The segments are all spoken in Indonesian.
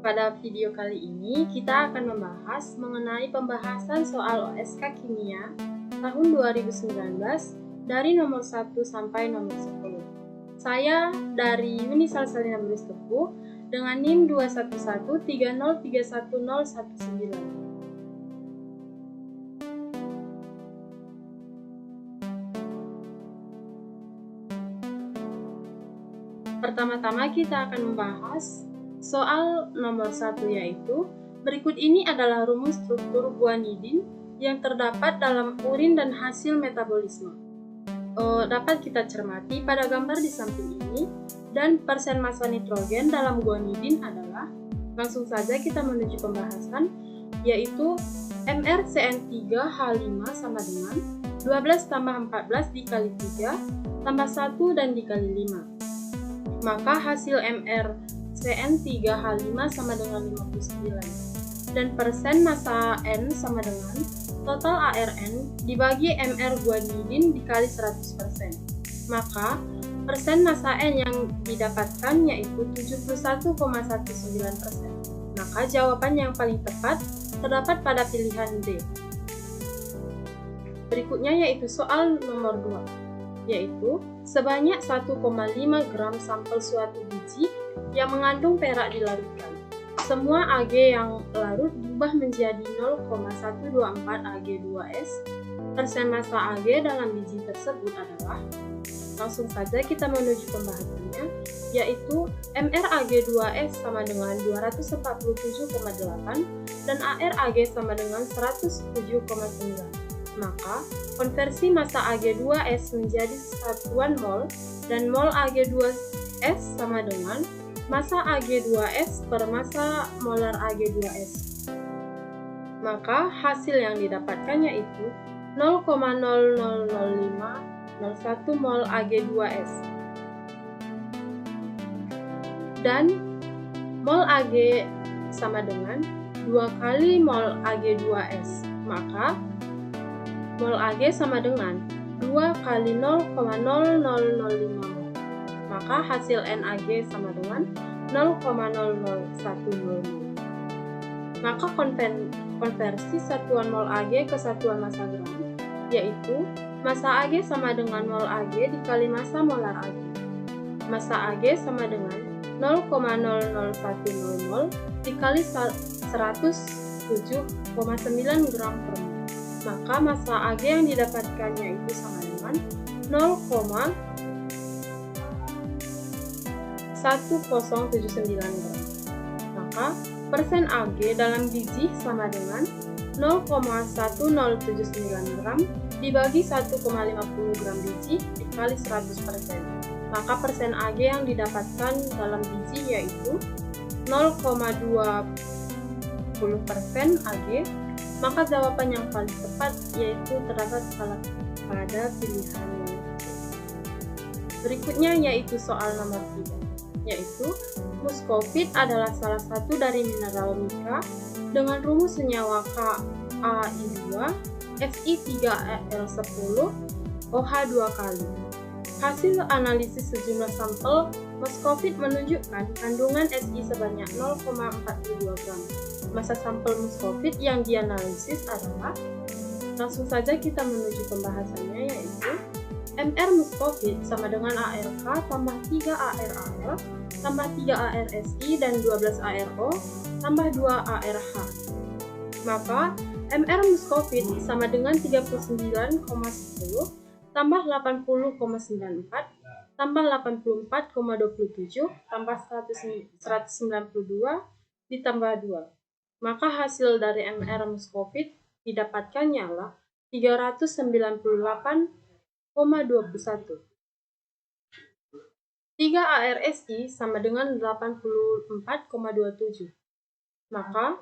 Pada video kali ini, kita akan membahas mengenai pembahasan soal OSK Kimia tahun 2019 dari nomor 1 sampai nomor 10. Saya dari Uni Salsalina Bris Tepu dengan NIM 21130311019. Pertama-tama kita akan membahas soal nomor 1, yaitu berikut ini adalah rumus struktur guanidin yang terdapat dalam urin dan hasil metabolisme. Dapat kita cermati pada gambar di samping ini, dan persen massa nitrogen dalam guanidin adalah, langsung saja kita menuju pembahasan, yaitu MrCN3H5 sama dengan 12 tambah 14 dikali 3 tambah 1 dan dikali 5. Maka hasil MrCN3H5 sama dengan 59. Dan persen massa N sama dengan total ARN dibagi MR guanidin dikali 100%. Maka persen massa N yang didapatkan yaitu 71,19%. Maka jawaban yang paling tepat terdapat pada pilihan D. Berikutnya yaitu soal nomor 2. Yaitu sebanyak 1,5 gram sampel suatu biji yang mengandung perak dilarutkan. Semua Ag yang larut diubah menjadi 0,124 Ag2S. Persen massa Ag dalam biji tersebut adalah, langsung saja kita menuju pembahasannya, yaitu MrAg2S sama dengan 247,8 dan ArAg sama dengan 107,9. Maka, konversi massa Ag2S menjadi satuan mol, dan mol Ag2S sama dengan massa Ag2S per massa molar Ag2S. Maka, hasil yang didapatkan yaitu 0,0000501 mol Ag2S. Dan mol Ag sama dengan 2 kali mol Ag2S. Maka, mol Ag sama dengan 2 kali 0,0005 mol. Maka hasil NAg sama dengan 0,0010 mol. Maka konversi satuan mol Ag ke satuan massa gram, yaitu massa Ag sama dengan mol Ag dikali massa molar Ag. Massa Ag sama dengan 0,0010 mol dikali 107,9 gram per mol. Maka massa Ag yang didapatkannya itu sama dengan 0,1079 gram. Maka persen Ag dalam biji sama dengan 0,1079 gram dibagi 1,50 gram biji dikali 100%. Maka persen Ag yang didapatkan dalam biji yaitu 0,20% Ag. Maka jawaban yang paling tepat yaitu terdapat pada pilihan yang C. Berikutnya yaitu soal nomor 3, yaitu muskovit adalah salah satu dari mineral mika dengan rumus senyawa Kai2, Fi3Al10, OH2 kali. Hasil analisis sejumlah sampel muskovit menunjukkan kandungan Si sebanyak 0,42 gram. Massa sampel muskovit yang dianalisis adalah, langsung saja kita menuju pembahasannya, yaitu Mr muskovit sama dengan ARK tambah 3 ArAl tambah 3 ArSi dan 12 ArO tambah 2 ArH. Maka Mr muskovit sama dengan 39,10 tambah 80,94 tambah 84,27 tambah 192 ditambah 2. Maka hasil dari Mr muskovit didapatkannya adalah 398,21. 3 ArSi sama dengan 84,27. Maka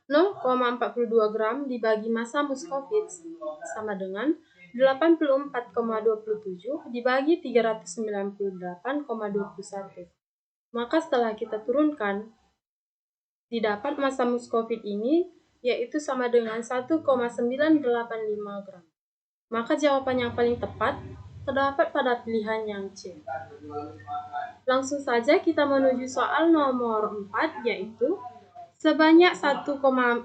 0,42 gram dibagi massa muskovit sama dengan 84,27 dibagi 398,21. Maka setelah kita turunkan, didapat massa muskovit ini yaitu sama dengan 1,985 gram. Maka jawaban yang paling tepat terdapat pada pilihan yang C. Langsung saja kita menuju soal nomor 4, yaitu sebanyak 1,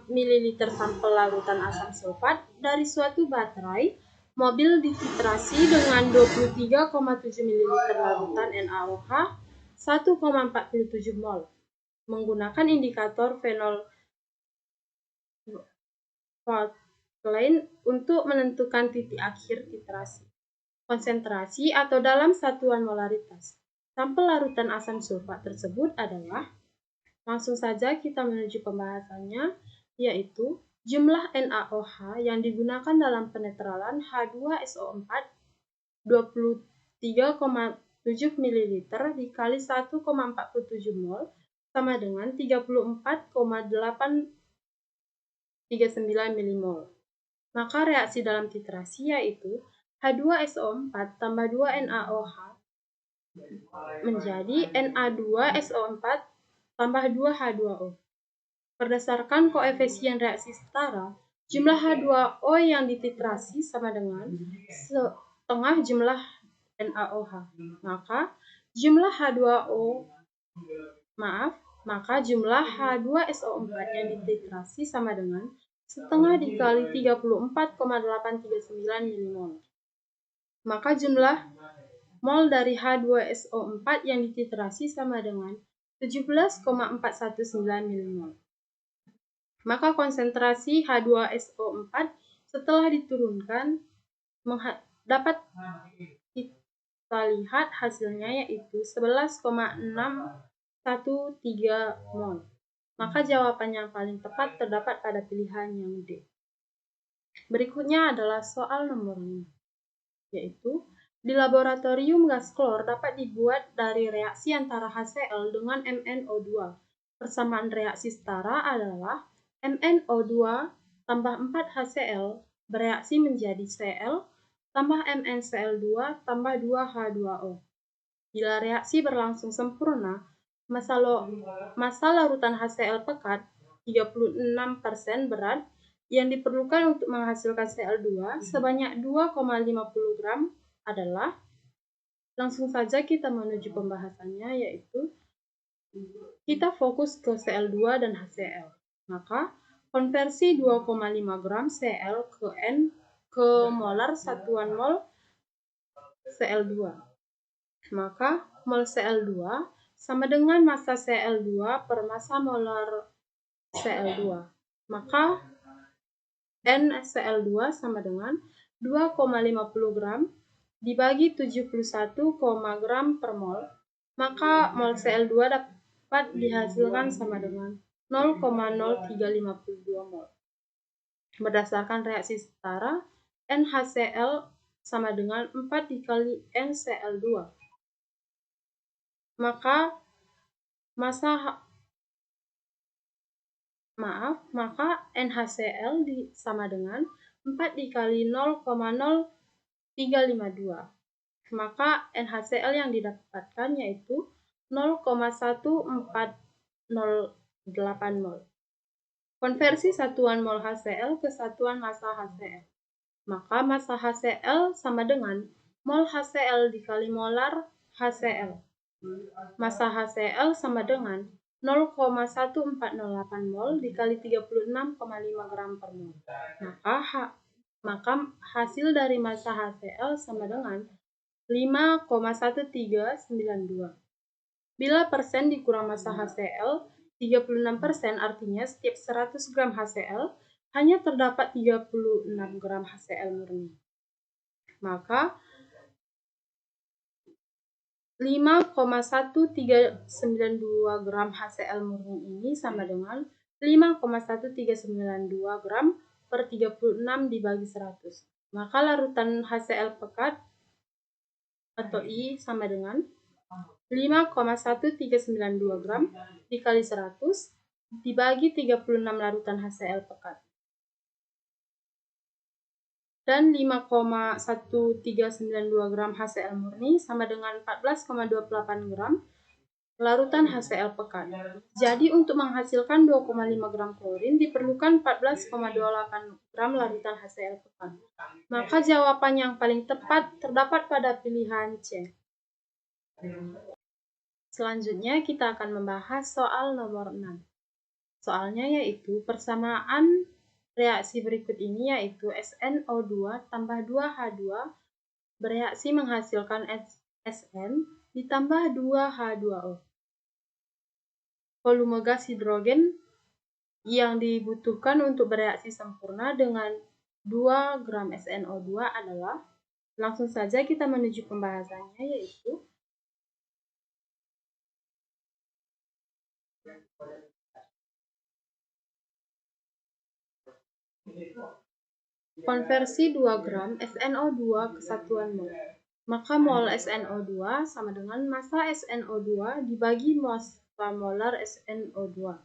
ml sampel larutan asam sulfat dari suatu baterai mobil dititrasi dengan 23,7 ml larutan NaOH 1,47 mol menggunakan indikator phenolphthalein untuk menentukan titik akhir titrasi. Konsentrasi atau dalam satuan molaritas sampel larutan asam sulfat tersebut adalah, langsung saja kita menuju pembahasannya, yaitu jumlah NaOH yang digunakan dalam penetralan H2SO4 23,7 ml dikali 1,47 mol sama dengan 34,839 mmol. Maka reaksi dalam titrasi yaitu H2SO4 tambah 2 NaOH menjadi Na2SO4 tambah 2 H2O. Berdasarkan koefisien reaksi setara, jumlah H2O yang dititrasi sama dengan setengah jumlah NaOH. Maka jumlah H2SO4 yang dititrasi sama dengan setengah dikali 34,839 mmol. Maka jumlah mol dari H2SO4 yang dititrasi sama dengan 17,419 mmol. Maka konsentrasi H2SO4 setelah diturunkan dapat kita lihat hasilnya yaitu 11,613 mol. Maka jawaban yang paling tepat terdapat pada pilihan yang D. Berikutnya adalah soal nomor 5, yaitu di laboratorium gas klor dapat dibuat dari reaksi antara HCl dengan MnO2. Persamaan reaksi setara adalah MnO2 tambah 4 HCl bereaksi menjadi Cl tambah MnCl2 tambah 2 H2O. Bila reaksi berlangsung sempurna, massa larutan HCl pekat 36% berat yang diperlukan untuk menghasilkan Cl2 sebanyak 2,50 gram adalah, langsung saja kita menuju pembahasannya, yaitu kita fokus ke Cl2 dan HCl. Maka konversi 2,5 gram Cl ke N ke molar satuan mol Cl2. Maka mol Cl2 sama dengan massa Cl2 per massa molar Cl2. Maka NCl2 sama dengan 2,50 gram dibagi 71, gram per mol. Maka mol Cl2 dapat dihasilkan sama dengan 0,0352 mol. Berdasarkan reaksi setara, NaCl sama dengan 4 dikali NCl2. Maka NaCl sama dengan 4 dikali 0,0352. Maka NaCl yang didapatkan yaitu 0,1408 mol. Konversi satuan mol HCl ke satuan massa HCl. Maka massa HCl sama dengan mol HCl dikali molar HCl. Massa HCl sama dengan 0,1408 mol dikali 36,5 gram per mol. Maka hasil dari massa HCl sama dengan 5,1392. Bila persen dikurang massa HCl 36%, artinya setiap 100 gram HCl hanya terdapat 36 gram HCl murni. Maka 5,1392 gram HCl murni ini sama dengan 5,1392 gram per 36 dibagi 100. Maka larutan HCl pekat atau I sama dengan 5,1392 gram dikali 100 dibagi 36 larutan HCl pekat. Dan 5,1392 gram HCl murni sama dengan 14,28 gram larutan HCl pekat. Jadi untuk menghasilkan 2,5 gram klorin diperlukan 14,28 gram larutan HCl pekat. Maka jawaban yang paling tepat terdapat pada pilihan C. Selanjutnya kita akan membahas soal nomor 6. Soalnya yaitu persamaan reaksi berikut ini yaitu SnO2 tambah 2H2 bereaksi menghasilkan Sn ditambah 2H2O. Volume gas hidrogen yang dibutuhkan untuk bereaksi sempurna dengan 2 gram SnO2 adalah, langsung saja kita menuju pembahasannya yaitu konversi 2 gram SnO2 ke satuan mol. Maka mol SnO2 sama dengan massa SnO2 dibagi massa molar SnO2.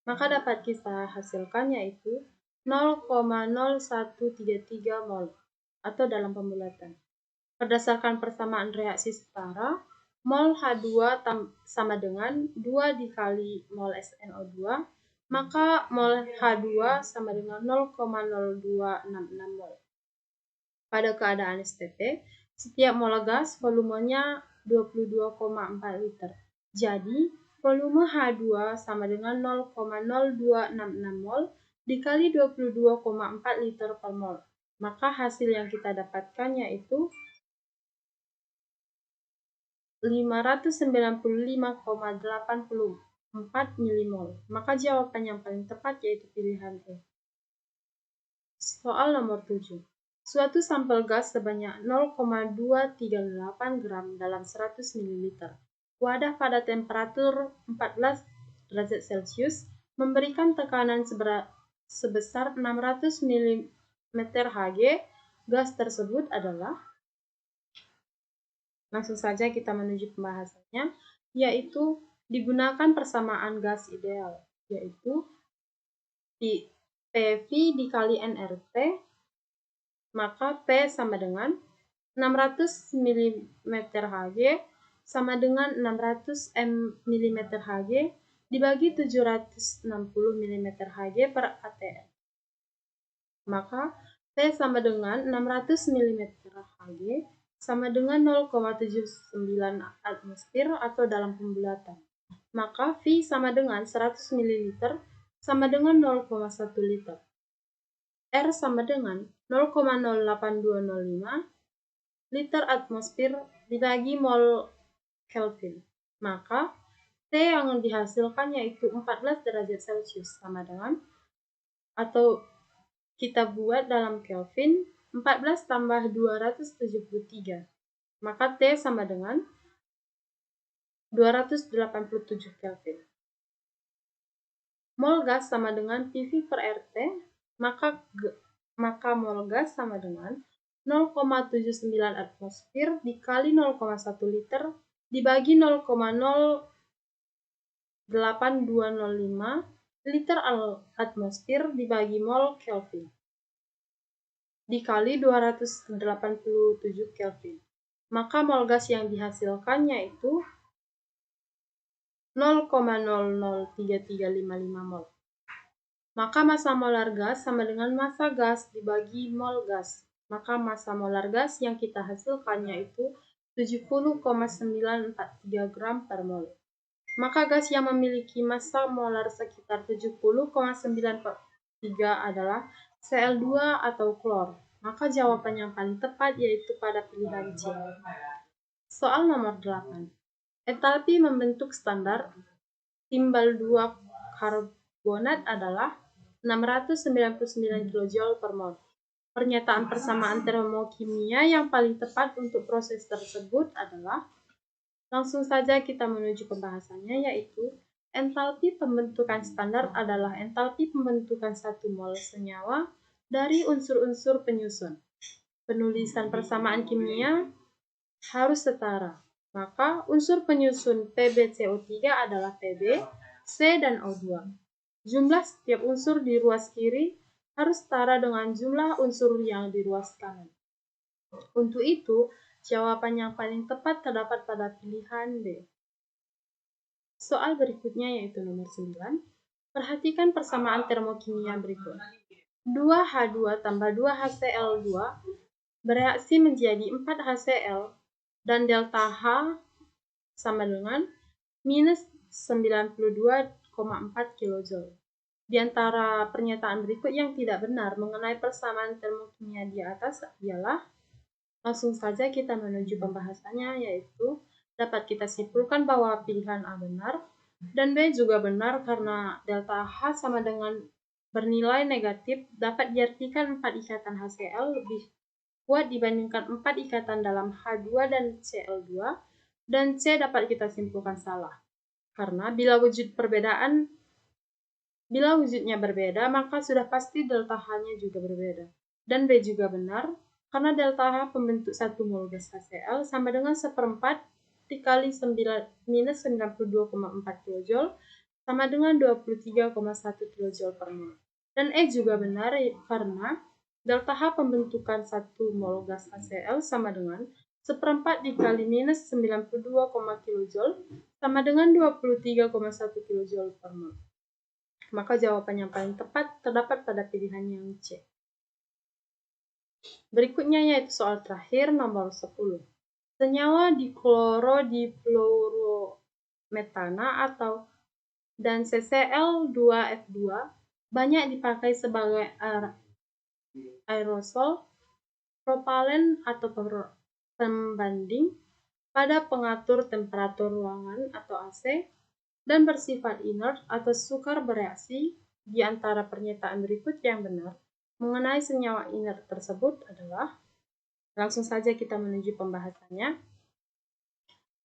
Maka dapat kita hasilkan yaitu 0,0133 mol atau dalam pembulatan. Berdasarkan persamaan reaksi setara, mol H2 sama dengan 2 dikali mol SnO2, maka mol H2 sama dengan 0,0266 mol. Pada keadaan STP, setiap mol gas volumenya 22,4 liter. Jadi, volume H2 sama dengan 0,0266 mol dikali 22,4 liter per mol. Maka hasil yang kita dapatkan yaitu 595,84 milimol. Maka jawaban yang paling tepat yaitu pilihan E. Soal nomor 7. Suatu sampel gas sebanyak 0,238 gram dalam 100 ml. Wadah pada temperatur 14 derajat Celcius memberikan tekanan sebesar 600 mm Hg. Gas tersebut adalah, langsung saja kita menuju pembahasannya, yaitu digunakan persamaan gas ideal, yaitu PV dikali nRT, maka P sama dengan 600 mm Hg sama dengan 600 mm Hg dibagi 760 mm Hg per atm. Maka P sama dengan 600 mm Hg sama dengan 0,79 atmosfer atau dalam pembulatan. Maka V sama dengan 100 ml sama dengan 0,1 liter. R sama dengan 0,08205 liter atmosfer dibagi mol Kelvin. Maka T yang dihasilkan yaitu 14 derajat Celcius sama dengan, atau kita buat dalam Kelvin, 14 tambah 273. Maka T sama dengan 287 Kelvin. Mol gas sama dengan PV per RT, maka mol gas sama dengan 0,79 atmosfer dikali 0,1 liter dibagi 0,08205 liter atmosfer dibagi mol Kelvin dikali 287 Kelvin. Maka mol gas yang dihasilkan yaitu 0,003355 mol. Maka massa molar gas sama dengan massa gas dibagi mol gas. Maka massa molar gas yang kita hasilkan yaitu 70,943 gram per mol. Maka gas yang memiliki massa molar sekitar 70,943 adalah Cl2 atau klor. Maka jawaban yang paling tepat yaitu pada pilihan C. Soal nomor 8. Entalpi membentuk standar timbal 2 karbonat adalah 699 kJ per mol. Pernyataan persamaan termokimia yang paling tepat untuk proses tersebut adalah, langsung saja kita menuju pembahasannya yaitu entalpi pembentukan standar adalah entalpi pembentukan 1 mol senyawa dari unsur-unsur penyusun. Penulisan persamaan kimia harus setara. Maka unsur penyusun PbCO3 adalah Pb, C, dan O2. Jumlah setiap unsur di ruas kiri harus setara dengan jumlah unsur yang di ruas kanan. Untuk itu, jawaban yang paling tepat terdapat pada pilihan B. Soal berikutnya yaitu nomor 9. Perhatikan persamaan termokimia berikut. 2H2 tambah 2HCl2 bereaksi menjadi 4HCl dan delta H sama dengan minus 92,4 kJ. Di antara pernyataan berikut yang tidak benar mengenai persamaan termokimia di atas ialah, langsung saja kita menuju pembahasannya, yaitu dapat kita simpulkan bahwa pilihan A benar dan B juga benar karena delta H sama dengan bernilai negatif dapat diartikan 4 ikatan HCl lebih kuat dibandingkan 4 ikatan dalam H2 dan Cl2, dan C dapat kita simpulkan salah. Karena bila wujudnya berbeda, maka sudah pasti delta H-nya juga berbeda. Dan B juga benar, karena delta H pembentuk 1 mol gas HCl sama dengan 1/4 dikali minus 92,4 kJ sama dengan 23,1 kJ per mol. Dan E juga benar karena delta H pembentukan 1 mol gas HCl sama dengan 1/4 dikali minus 92, kJ sama dengan 23,1 kJ per mol. Maka jawaban yang paling tepat terdapat pada pilihan yang C. Berikutnya yaitu soal terakhir nomor 10. Senyawa diklorodifluorometana atau dan CCl2F2 banyak dipakai sebagai aerosol, propellen atau pembanding pada pengatur temperatur ruangan atau AC dan bersifat inert atau sukar bereaksi. Di antara pernyataan berikut yang benar mengenai senyawa inert tersebut adalah, langsung saja kita menuju pembahasannya,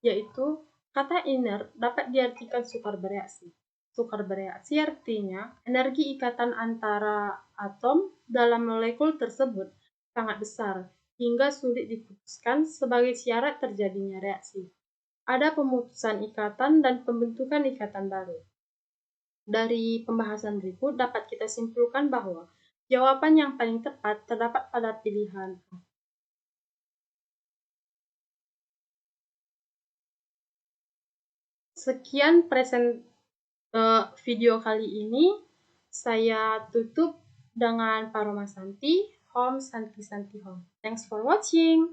yaitu kata inert dapat diartikan sukar bereaksi. Sukar bereaksi artinya energi ikatan antara atom dalam molekul tersebut sangat besar hingga sulit diputuskan sebagai syarat terjadinya reaksi. Ada pemutusan ikatan dan pembentukan ikatan baru. Dari pembahasan berikut dapat kita simpulkan bahwa jawaban yang paling tepat terdapat pada pilihan A. Sekian video kali ini. Saya tutup dengan Paroma Santi, Home Santi Santi Home. Thanks for watching.